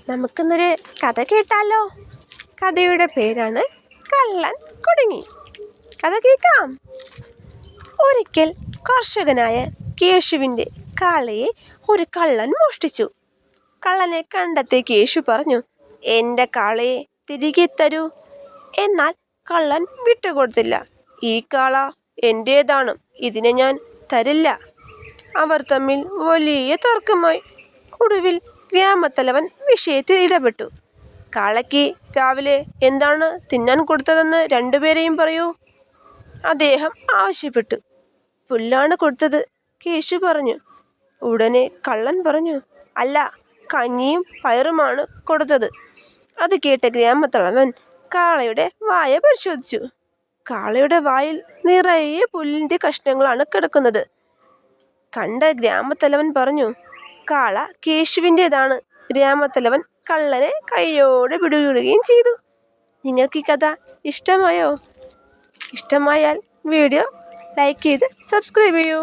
നമുക്കിന്നൊരു കഥ കേട്ടാലോ? കഥയുടെ പേരാണ് കള്ളൻ കുടുങ്ങി. കഥ കേൾക്കാം. ഒരിക്കൽ കർഷകനായ കേശുവിൻ്റെ കാളയെ ഒരു കള്ളൻ മോഷ്ടിച്ചു. കള്ളനെ കണ്ടെത്തിയ കേശു പറഞ്ഞു, എൻ്റെ കാളയെ തിരികെ തരൂ. എന്നാൽ കള്ളൻ വിട്ടുകൊടുത്തില്ല. ഈ കാള എൻ്റേതാണ്, ഇതിനെ ഞാൻ തരില്ല. അവർ തമ്മിൽ വലിയ തർക്കമായി. ഒടുവിൽ ഗ്രാമത്തലവൻ വിഷയത്തിൽ ഇടപെട്ടു. കാളയ്ക്ക് രാവിലെ എന്താണ് തിന്നാൻ കൊടുത്തതെന്ന് രണ്ടുപേരെയും പറയൂ, അദ്ദേഹം ആവശ്യപ്പെട്ടു. പുല്ലാണ് കൊടുത്തത്, കേശു പറഞ്ഞു. ഉടനെ കള്ളൻ പറഞ്ഞു, അല്ല, കഞ്ഞിയും പയറുമാണ് കൊടുത്തത്. അത് കേട്ട ഗ്രാമത്തലവൻ കാളയുടെ വായ പരിശോധിച്ചു. കാളയുടെ വായിൽ നിറയെ പുല്ലിൻ്റെ കഷ്ണങ്ങളാണ് കിടക്കുന്നത്. കണ്ട ഗ്രാമത്തലവൻ പറഞ്ഞു, കാള കേശുവിൻ്റേതാണ്. ഗ്രാമത്തലവൻ കള്ളനെ കൈയോടെ പിടികൂടുകയും ചെയ്തു. നിങ്ങൾക്ക് ഈ കഥ ഇഷ്ടമായോ? ഇഷ്ടമായാൽ വീഡിയോ ലൈക്ക് ചെയ്ത് സബ്സ്ക്രൈബ് ചെയ്യൂ.